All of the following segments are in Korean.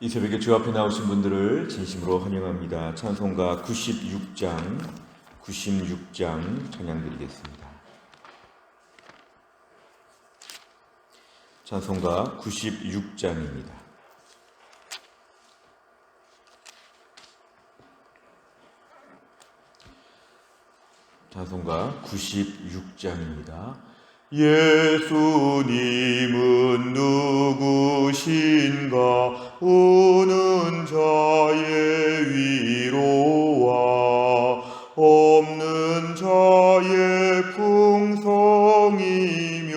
이 새벽에 주 앞에 나오신 분들을 진심으로 환영합니다. 찬송가 96장 찬양 드리겠습니다. 찬송가 96장입니다. 찬송가 96장입니다. 예수님은 누구신가? 오는 자의 위로와 없는 자의 풍성이며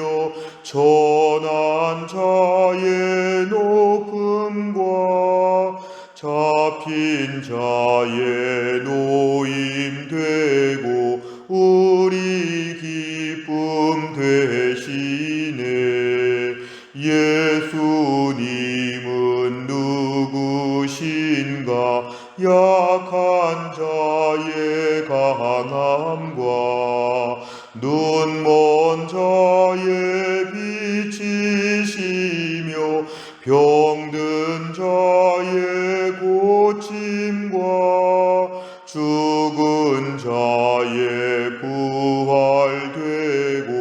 전한 자의 높음과 잡힌 자의 노임 되고 우리 기쁨 되시네. 예수님은 누구신가? 약한 자의 강함과 눈먼 자의 빛이시며 병든 자의 고침과 죽은 자의 부활되고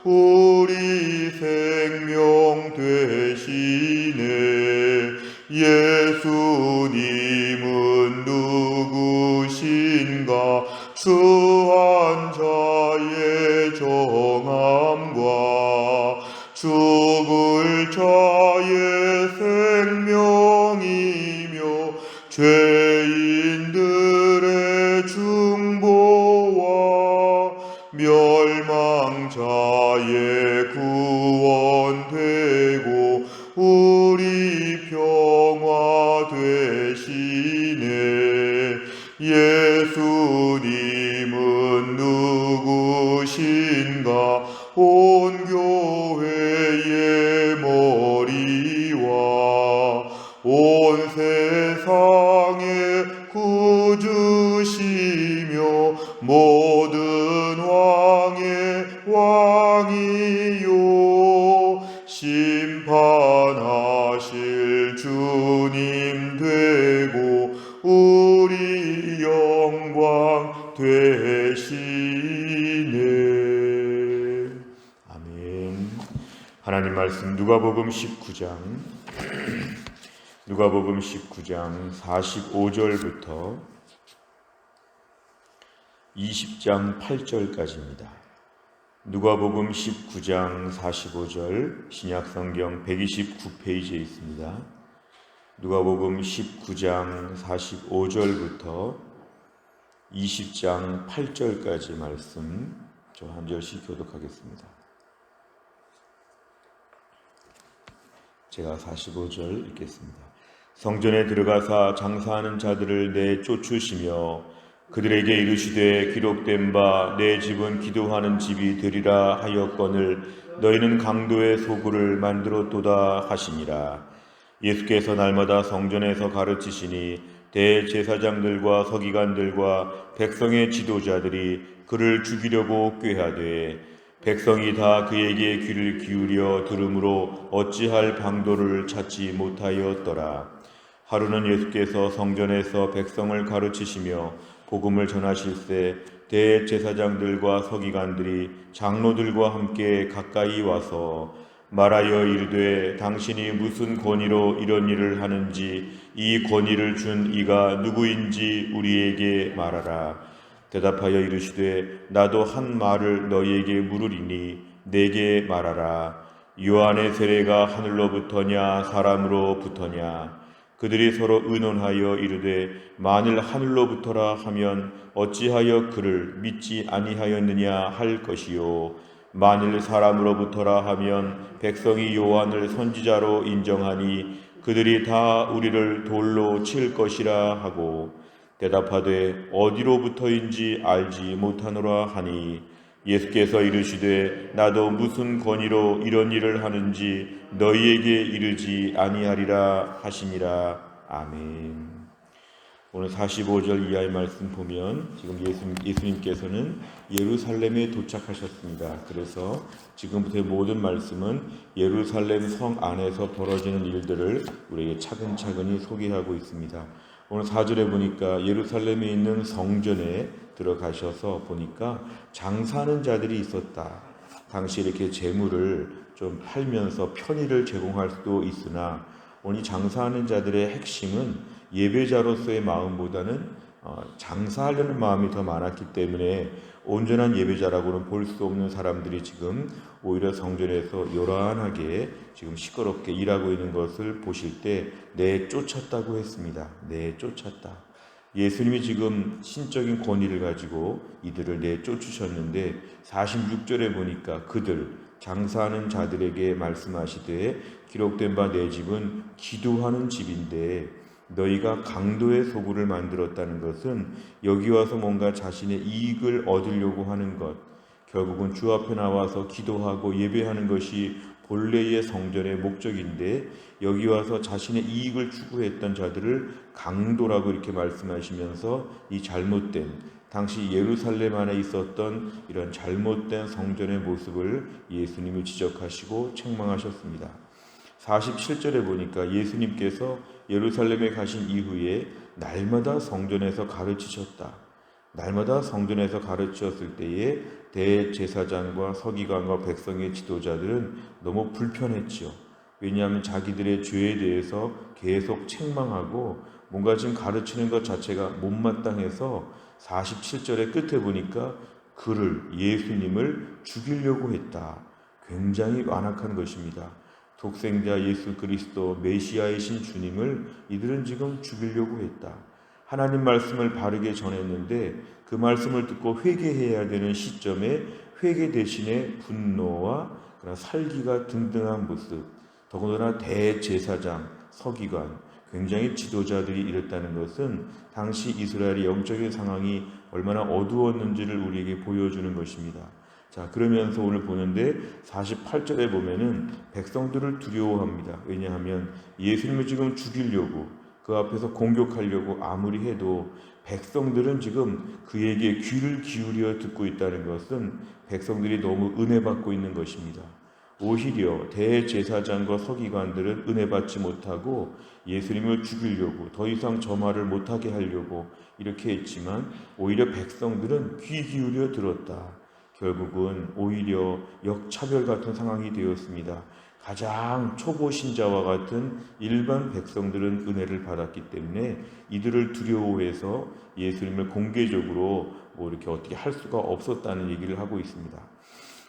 우리 생명 되시네. 예수님은 누구신가? 추한 자의 정함과 죽을 자의 생명이며 죄인들의 중보와 멸망자의 구원되고 우리 평화 되시네. 예수님은 누구신가? 온 교회의 머리와 온 세상의 구주시며 모든 왕의 왕이요 심판하실 주님 되고 우리 영광 되시네. 아멘. 하나님 말씀 누가복음 19장 45절부터 20장 8절까지입니다. 누가복음 19장 45절 신약성경 129페이지에 있습니다. 누가복음 19장 45절부터 20장 8절까지 말씀 저 한 절씩 교독하겠습니다. 제가 45절 읽겠습니다. 성전에 들어가사 장사하는 자들을 내쫓으시며 그들에게 이르시되 기록된 바 내 집은 기도하는 집이 되리라 하였거늘 너희는 강도의 소굴을 만들었도다 하시니라. 예수께서 날마다 성전에서 가르치시니 대제사장들과 서기관들과 백성의 지도자들이 그를 죽이려고 꾀하되 백성이 다 그에게 귀를 기울여 들으므로 어찌할 방도를 찾지 못하였더라. 하루는 예수께서 성전에서 백성을 가르치시며 복음을 전하실세 대제사장들과 서기관들이 장로들과 함께 가까이 와서 말하여 이르되 당신이 무슨 권위로 이런 일을 하는지 이 권위를 준 이가 누구인지 우리에게 말하라. 대답하여 이르시되 나도 한 말을 너희에게 물으리니 내게 말하라. 요한의 세례가 하늘로부터냐 사람으로부터냐? 그들이 서로 의논하여 이르되 만일 하늘로부터라 하면 어찌하여 그를 믿지 아니하였느냐 할 것이요 만일 사람으로부터라 하면 백성이 요한을 선지자로 인정하니 그들이 다 우리를 돌로 칠 것이라 하고 대답하되 어디로부터인지 알지 못하노라 하니 예수께서 이르시되 나도 무슨 권위로 이런 일을 하는지 너희에게 이르지 아니하리라 하시니라. 아멘. 오늘 45절 이하의 말씀 보면 지금 예수님께서는 예루살렘에 도착하셨습니다. 그래서 지금부터의 모든 말씀은 예루살렘 성 안에서 벌어지는 일들을 우리에게 차근차근히 소개하고 있습니다. 오늘 4절에 보니까 예루살렘에 있는 성전에 들어가셔서 보니까 장사하는 자들이 있었다. 당시 이렇게 재물을 좀 팔면서 편의를 제공할 수도 있으나 오늘 장사하는 자들의 핵심은 예배자로서의 마음보다는 장사하려는 마음이 더 많았기 때문에 온전한 예배자라고는 볼 수 없는 사람들이 지금 오히려 성전에서 요란하게 지금 시끄럽게 일하고 있는 것을 보실 때 내쫓았다고 했습니다. 내쫓았다. 예수님이 지금 신적인 권위를 가지고 이들을 내쫓으셨는데 46절에 보니까 그들 장사하는 자들에게 말씀하시되 기록된 바 내 집은 기도하는 집인데 너희가 강도의 소굴을 만들었다는 것은 여기 와서 뭔가 자신의 이익을 얻으려고 하는 것, 결국은 주 앞에 나와서 기도하고 예배하는 것이 본래의 성전의 목적인데 여기 와서 자신의 이익을 추구했던 자들을 강도라고 이렇게 말씀하시면서 이 잘못된 당시 예루살렘 안에 있었던 이런 잘못된 성전의 모습을 예수님이 지적하시고 책망하셨습니다. 47절에 보니까 예수님께서 예루살렘에 가신 이후에 날마다 성전에서 가르치셨다. 날마다 성전에서 가르치셨을 때에 대제사장과 서기관과 백성의 지도자들은 너무 불편했죠. 왜냐하면 자기들의 죄에 대해서 계속 책망하고 뭔가 지금 가르치는 것 자체가 못마땅해서 47절의 끝에 보니까 그를 예수님을 죽이려고 했다. 굉장히 완악한 것입니다. 독생자 예수 그리스도 메시아이신 주님을 이들은 지금 죽이려고 했다. 하나님 말씀을 바르게 전했는데 그 말씀을 듣고 회개해야 되는 시점에 회개 대신에 분노와 살기가 등등한 모습, 더군다나 대제사장, 서기관, 굉장히 지도자들이 이랬다는 것은 당시 이스라엘의 영적인 상황이 얼마나 어두웠는지를 우리에게 보여주는 것입니다. 자, 그러면서 오늘 보는데 48절에 보면은 백성들을 두려워합니다. 왜냐하면 예수님을 지금 죽이려고 그 앞에서 공격하려고 아무리 해도 백성들은 지금 그에게 귀를 기울여 듣고 있다는 것은 백성들이 너무 은혜 받고 있는 것입니다. 오히려 대제사장과 서기관들은 은혜 받지 못하고 예수님을 죽이려고 더 이상 저 말을 못하게 하려고 이렇게 했지만 오히려 백성들은 귀 기울여 들었다. 결국은 오히려 역차별 같은 상황이 되었습니다. 가장 초보 신자와 같은 일반 백성들은 은혜를 받았기 때문에 이들을 두려워해서 예수님을 공개적으로 이렇게 어떻게 할 수가 없었다는 얘기를 하고 있습니다.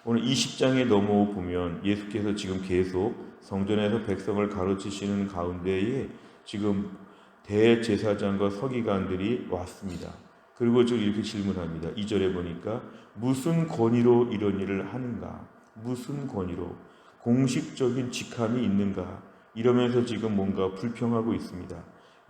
오늘 20장에 넘어보면 예수께서 지금 계속 성전에서 백성을 가르치시는 가운데에 지금 대제사장과 서기관들이 왔습니다. 그리고 저 이렇게 질문합니다. 2절에 보니까 무슨 권위로 이런 일을 하는가? 무슨 권위로? 공식적인 직함이 있는가? 이러면서 지금 뭔가 불평하고 있습니다.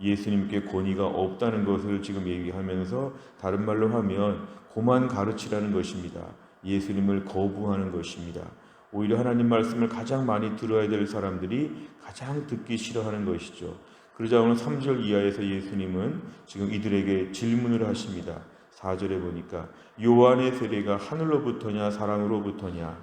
예수님께 권위가 없다는 것을 지금 얘기하면서 다른 말로 하면 고만 가르치라는 것입니다. 예수님을 거부하는 것입니다. 오히려 하나님 말씀을 가장 많이 들어야 될 사람들이 가장 듣기 싫어하는 것이죠. 그러자 오늘 3절 이하에서 예수님은 지금 이들에게 질문을 하십니다. 4절에 보니까 요한의 세례가 하늘로부터냐 사람으로부터냐.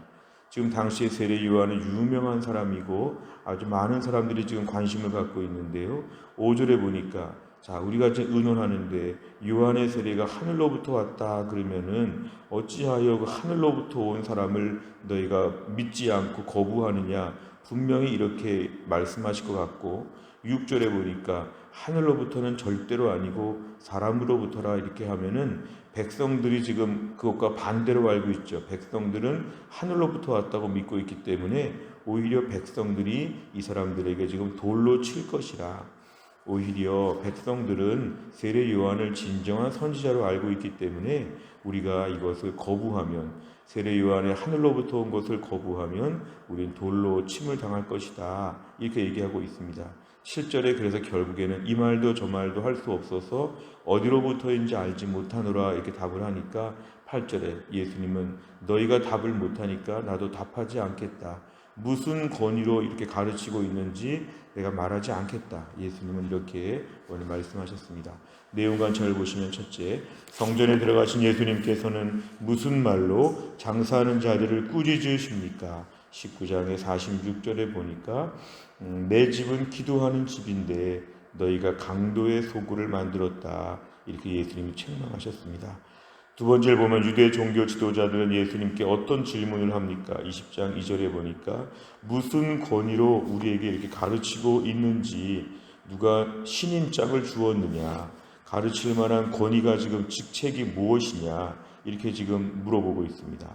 지금 당시의 세례 요한은 유명한 사람이고 아주 많은 사람들이 지금 관심을 갖고 있는데요. 5절에 보니까 자, 우리가 지금 의논하는데 요한의 세례가 하늘로부터 왔다 그러면은 어찌하여 그 하늘로부터 온 사람을 너희가 믿지 않고 거부하느냐. 분명히 이렇게 말씀하실 것 같고 6절에 보니까 하늘로부터는 절대로 아니고 사람으로부터라 이렇게 하면은 백성들이 지금 그것과 반대로 알고 있죠. 백성들은 하늘로부터 왔다고 믿고 있기 때문에 오히려 백성들이 이 사람들에게 지금 돌로 칠 것이라. 오히려 백성들은 세례 요한을 진정한 선지자로 알고 있기 때문에 우리가 이것을 거부하면 세례 요한의 하늘로부터 온 것을 거부하면 우린 돌로 침을 당할 것이다. 이렇게 얘기하고 있습니다. 7절에 그래서 결국에는 이 말도 저 말도 할 수 없어서 어디로부터인지 알지 못하노라 이렇게 답을 하니까 8절에 예수님은 너희가 답을 못하니까 나도 답하지 않겠다. 무슨 권위로 이렇게 가르치고 있는지 내가 말하지 않겠다. 예수님은 이렇게 오늘 말씀하셨습니다. 내용관찰을 보시면 첫째, 성전에 들어가신 예수님께서는 무슨 말로 장사하는 자들을 꾸짖으십니까? 19장의 46절에 보니까 내 집은 기도하는 집인데 너희가 강도의 소굴을 만들었다. 이렇게 예수님이 책망하셨습니다. 두 번째를 보면 유대 종교 지도자들은 예수님께 어떤 질문을 합니까? 20장 2절에 보니까 무슨 권위로 우리에게 이렇게 가르치고 있는지, 누가 신임장을 주었느냐, 가르칠 만한 권위가 지금 직책이 무엇이냐, 이렇게 지금 물어보고 있습니다.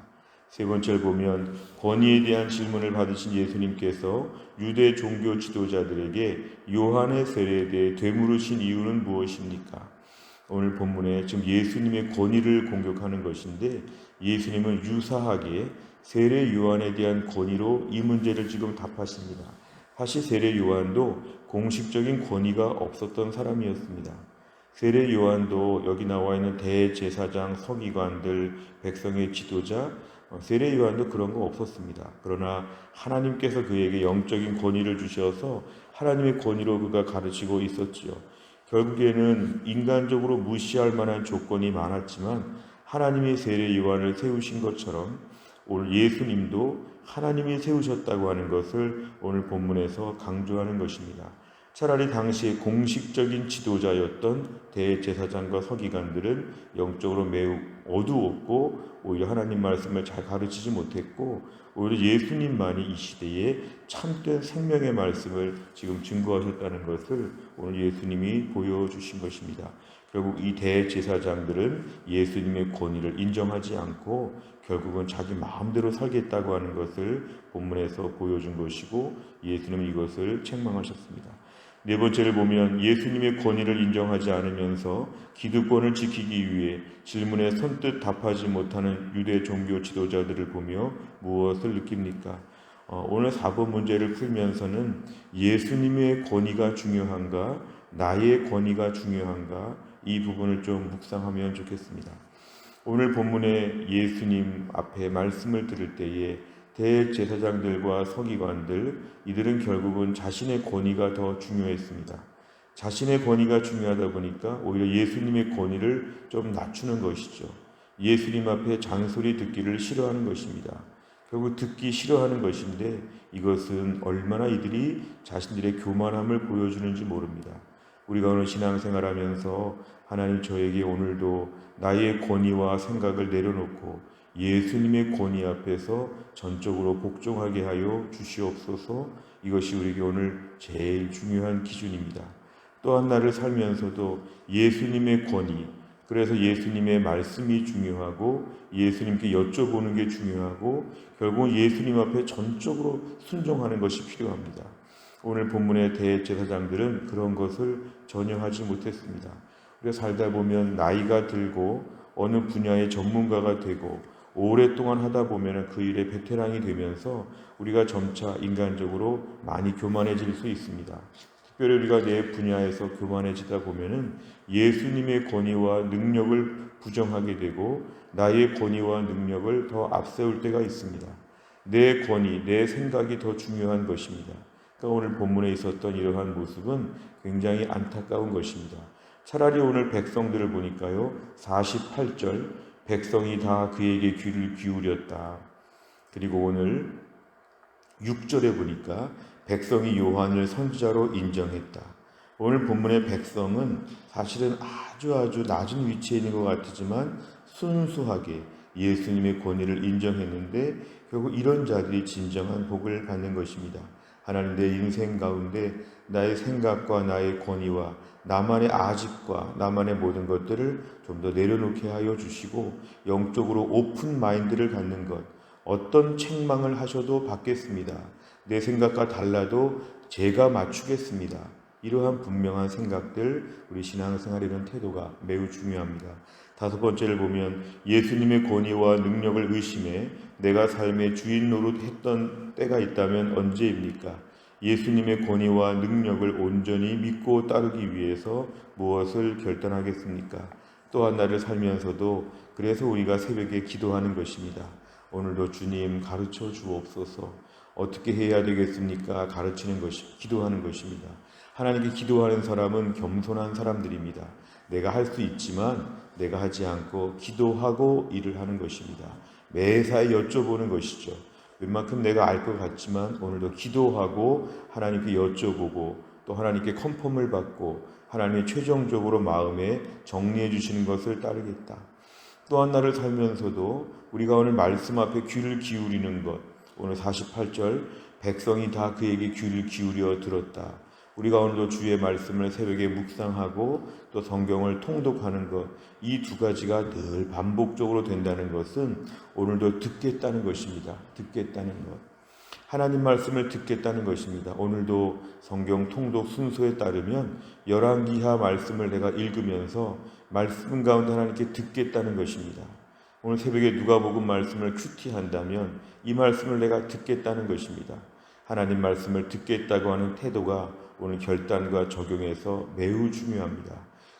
세 번째를 보면 권위에 대한 질문을 받으신 예수님께서 유대 종교 지도자들에게 요한의 세례에 대해 되물으신 이유는 무엇입니까? 오늘 본문에 지금 예수님의 권위를 공격하는 것인데, 예수님은 유사하게 세례 요한에 대한 권위로 이 문제를 지금 답하십니다. 사실 세례 요한도 공식적인 권위가 없었던 사람이었습니다. 세례 요한도 여기 나와 있는 대제사장, 서기관들, 백성의 지도자, 세례 요한도 그런 거 없었습니다. 그러나 하나님께서 그에게 영적인 권위를 주셔서 하나님의 권위로 그가 가르치고 있었지요. 결국에는 인간적으로 무시할 만한 조건이 많았지만 하나님이 세례 요한을 세우신 것처럼 오늘 예수님도 하나님이 세우셨다고 하는 것을 오늘 본문에서 강조하는 것입니다. 차라리 당시에 공식적인 지도자였던 대제사장과 서기관들은 영적으로 매우 어두웠고 오히려 하나님 말씀을 잘 가르치지 못했고, 오히려 예수님만이 이 시대에 참된 생명의 말씀을 지금 증거하셨다는 것을 오늘 예수님이 보여주신 것입니다. 결국 이 대제사장들은 예수님의 권위를 인정하지 않고 결국은 자기 마음대로 살겠다고 하는 것을 본문에서 보여준 것이고, 예수님은 이것을 책망하셨습니다. 네 번째를 보면 예수님의 권위를 인정하지 않으면서 기득권을 지키기 위해 질문에 선뜻 답하지 못하는 유대 종교 지도자들을 보며 무엇을 느낍니까? 오늘 4번 문제를 풀면서는 예수님의 권위가 중요한가, 나의 권위가 중요한가, 이 부분을 좀 묵상하면 좋겠습니다. 오늘 본문에 예수님 앞에 말씀을 들을 때에 대제사장들과 서기관들, 이들은 결국은 자신의 권위가 더 중요했습니다. 자신의 권위가 중요하다 보니까 오히려 예수님의 권위를 좀 낮추는 것이죠. 예수님 앞에 잔소리 듣기를 싫어하는 것입니다. 결국 듣기 싫어하는 것인데 이것은 얼마나 이들이 자신들의 교만함을 보여주는지 모릅니다. 우리가 오늘 신앙생활하면서 하나님 저에게 오늘도 나의 권위와 생각을 내려놓고 예수님의 권위 앞에서 전적으로 복종하게 하여 주시옵소서. 이것이 우리에게 오늘 제일 중요한 기준입니다. 또한 나를 살면서도 예수님의 권위, 그래서 예수님의 말씀이 중요하고 예수님께 여쭤보는 게 중요하고 결국 예수님 앞에 전적으로 순종하는 것이 필요합니다. 오늘 본문의 대제사장들은 그런 것을 전혀 하지 못했습니다. 우리가 살다 보면 나이가 들고 어느 분야의 전문가가 되고 오랫동안 하다 보면 그 일에 베테랑이 되면서 우리가 점차 인간적으로 많이 교만해질 수 있습니다. 특별히 우리가 내 분야에서 교만해지다 보면 예수님의 권위와 능력을 부정하게 되고 나의 권위와 능력을 더 앞세울 때가 있습니다. 내 권위, 내 생각이 더 중요한 것입니다. 그러니까 오늘 본문에 있었던 이러한 모습은 굉장히 안타까운 것입니다. 차라리 오늘 백성들을 보니까요, 48절 백성이 다 그에게 귀를 기울였다. 그리고 오늘 6절에 보니까 백성이 요한을 선지자로 인정했다. 오늘 본문의 백성은 사실은 아주 낮은 위치에 있는 것 같지만 순수하게 예수님의 권위를 인정했는데 결국 이런 자들이 진정한 복을 받는 것입니다. 하나님, 내 인생 가운데 나의 생각과 나의 권위와 나만의 아집과 나만의 모든 것들을 좀 더 내려놓게 하여 주시고 영적으로 오픈 마인드를 갖는 것, 어떤 책망을 하셔도 받겠습니다. 내 생각과 달라도 제가 맞추겠습니다. 이러한 분명한 생각들, 우리 신앙생활이라는 태도가 매우 중요합니다. 다섯 번째를 보면 예수님의 권위와 능력을 의심해 내가 삶의 주인 노릇했던 때가 있다면 언제입니까? 예수님의 권위와 능력을 온전히 믿고 따르기 위해서 무엇을 결단하겠습니까? 또한 나를 살면서도 그래서 우리가 새벽에 기도하는 것입니다. 오늘도 주님 가르쳐 주옵소서. 어떻게 해야 되겠습니까? 가르치는 것이 기도하는 것입니다. 하나님께 기도하는 사람은 겸손한 사람들입니다. 내가 할 수 있지만 내가 하지 않고 기도하고 일을 하는 것입니다. 매사에 여쭤보는 것이죠. 웬만큼 내가 알 것 같지만 오늘도 기도하고 하나님께 여쭤보고 또 하나님께 컨펌을 받고 하나님의 최종적으로 마음에 정리해 주시는 것을 따르겠다. 또한 날을 살면서도 우리가 오늘 말씀 앞에 귀를 기울이는 것, 오늘 48절 백성이 다 그에게 귀를 기울여 들었다. 우리가 오늘도 주의 말씀을 새벽에 묵상하고 또 성경을 통독하는 것, 이 두 가지가 늘 반복적으로 된다는 것은 오늘도 듣겠다는 것입니다. 듣겠다는 것. 하나님 말씀을 듣겠다는 것입니다. 오늘도 성경 통독 순서에 따르면 열왕기하 말씀을 내가 읽으면서 말씀 가운데 하나님께 듣겠다는 것입니다. 오늘 새벽에 누가복음 말씀을 큐티한다면 이 말씀을 내가 듣겠다는 것입니다. 하나님 말씀을 듣겠다고 하는 태도가 오늘 결단과 적용에서 매우 중요합니다.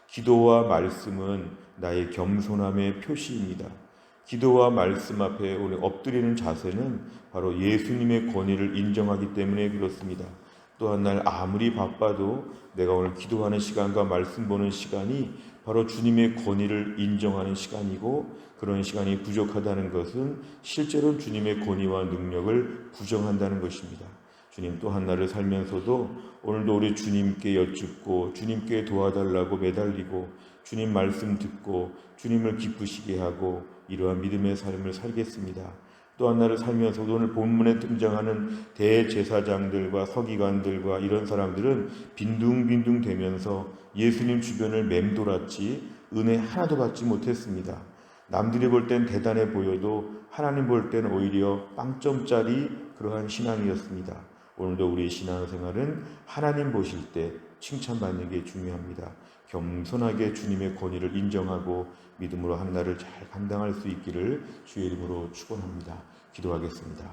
기도와 말씀은 나의 겸손함의 표시입니다. 기도와 말씀 앞에 오늘 엎드리는 자세는 바로 예수님의 권위를 인정하기 때문에 그렇습니다. 또한 날 아무리 바빠도 내가 오늘 기도하는 시간과 말씀 보는 시간이 바로 주님의 권위를 인정하는 시간이고, 그런 시간이 부족하다는 것은 실제로 주님의 권위와 능력을 부정한다는 것입니다. 주님 또 한 날을 살면서도 오늘도 우리 주님께 여쭙고 주님께 도와달라고 매달리고 주님 말씀 듣고 주님을 기쁘시게 하고 이러한 믿음의 삶을 살겠습니다. 또 한 날을 살면서도 오늘 본문에 등장하는 대제사장들과 서기관들과 이런 사람들은 빈둥빈둥 되면서 예수님 주변을 맴돌았지 은혜 하나도 받지 못했습니다. 남들이 볼 땐 대단해 보여도 하나님 볼 땐 오히려 빵점짜리 그러한 신앙이었습니다. 오늘도 우리의 신앙생활은 하나님 보실 때 칭찬받는 게 중요합니다. 겸손하게 주님의 권위를 인정하고 믿음으로 한 날을 잘 감당할 수 있기를 주의 이름으로 축원합니다. 기도하겠습니다.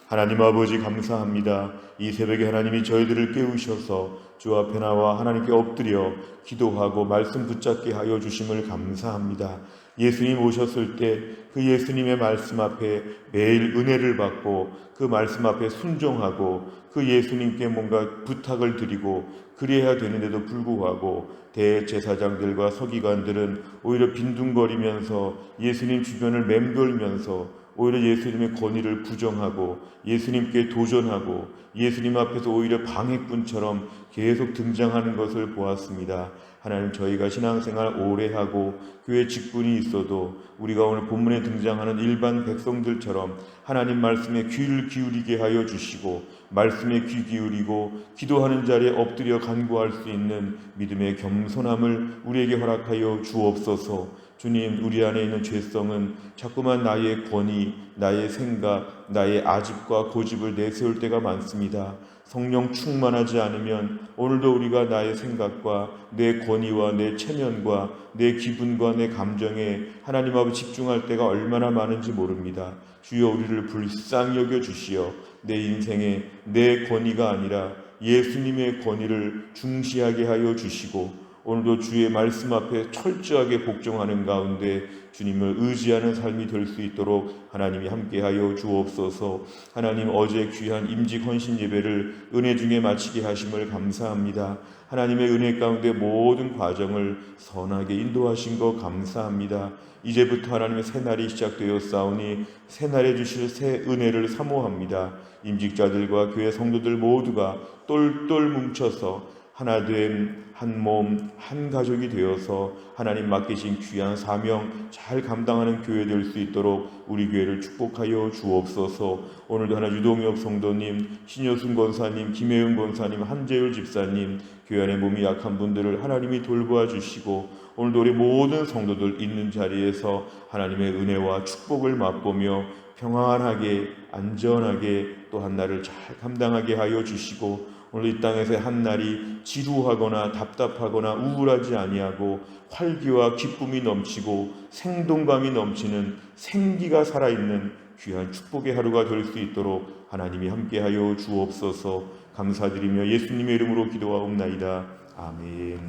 하나님 아버지 감사합니다. 이 새벽에 하나님이 저희들을 깨우셔서 주 앞에 나와 하나님께 엎드려 기도하고 말씀 붙잡게 하여 주심을 감사합니다. 예수님 오셨을 때 그 예수님의 말씀 앞에 매일 은혜를 받고 그 말씀 앞에 순종하고 그 예수님께 뭔가 부탁을 드리고 그래야 되는데도 불구하고 대제사장들과 서기관들은 오히려 빈둥거리면서 예수님 주변을 맴돌면서 오히려 예수님의 권위를 부정하고 예수님께 도전하고 예수님 앞에서 오히려 방해꾼처럼 계속 등장하는 것을 보았습니다. 하나님, 저희가 신앙생활 오래 하고 교회 직분이 있어도 우리가 오늘 본문에 등장하는 일반 백성들처럼 하나님 말씀에 귀를 기울이게 하여 주시고 말씀에 귀 기울이고 기도하는 자리에 엎드려 간구할 수 있는 믿음의 겸손함을 우리에게 허락하여 주옵소서. 주님, 우리 안에 있는 죄성은 자꾸만 나의 권위, 나의 생각, 나의 아집과 고집을 내세울 때가 많습니다. 성령 충만하지 않으면 오늘도 우리가 나의 생각과 내 권위와 내 체면과 내 기분과 내 감정에 하나님 앞에 집중할 때가 얼마나 많은지 모릅니다. 주여, 우리를 불쌍히 여겨 주시어 내 인생에 내 권위가 아니라 예수님의 권위를 중시하게 하여 주시고 오늘도 주의 말씀 앞에 철저하게 복종하는 가운데 주님을 의지하는 삶이 될 수 있도록 하나님이 함께하여 주옵소서. 하나님, 어제 귀한 임직 헌신 예배를 은혜 중에 마치게 하심을 감사합니다. 하나님의 은혜 가운데 모든 과정을 선하게 인도하신 것 감사합니다. 이제부터 하나님의 새날이 시작되었사오니 새날에 주실 새 은혜를 사모합니다. 임직자들과 교회 성도들 모두가 똘똘 뭉쳐서 하나 된 한 몸, 한 가족이 되어서 하나님 맡기신 귀한 사명 잘 감당하는 교회 될 수 있도록 우리 교회를 축복하여 주옵소서. 오늘도 하나 유동엽 성도님, 신효순 권사님, 김혜은 권사님, 한재율 집사님, 교회 안에 몸이 약한 분들을 하나님이 돌보아 주시고 오늘도 우리 모든 성도들 있는 자리에서 하나님의 은혜와 축복을 맛보며 평안하게 안전하게 또 한 날을 잘 감당하게 하여 주시고 오늘 이 땅에서 한 날이 지루하거나 답답하거나 우울하지 아니하고 활기와 기쁨이 넘치고 생동감이 넘치는 생기가 살아있는 귀한 축복의 하루가 될 수 있도록 하나님이 함께하여 주옵소서. 감사드리며 예수님의 이름으로 기도하옵나이다. 아멘.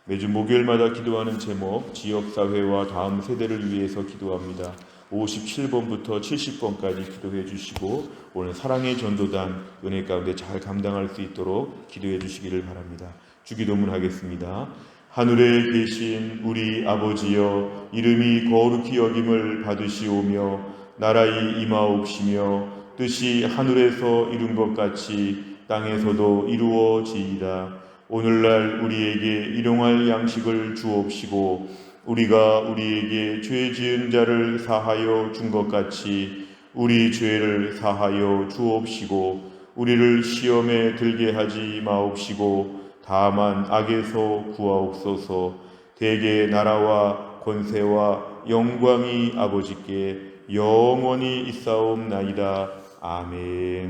매주 목요일마다 기도하는 제목, 지역사회와 다음 세대를 위해서 기도합니다. 57번부터 70번까지 기도해 주시고 오늘 사랑의 전도단 은혜 가운데 잘 감당할 수 있도록 기도해 주시기를 바랍니다. 주기도문 하겠습니다. 하늘에 계신 우리 아버지여, 이름이 거룩히 여김을 받으시오며 나라의 임하옵시며 뜻이 하늘에서 이룬 것 같이 땅에서도 이루어지이다. 오늘날 우리에게 일용할 양식을 주옵시고 우리가 우리에게 죄 지은 자를 사하여 준 것 같이 우리 죄를 사하여 주옵시고 우리를 시험에 들게 하지 마옵시고 다만 악에서 구하옵소서. 대개 나라와 권세와 영광이 아버지께 영원히 있사옵나이다. 아멘.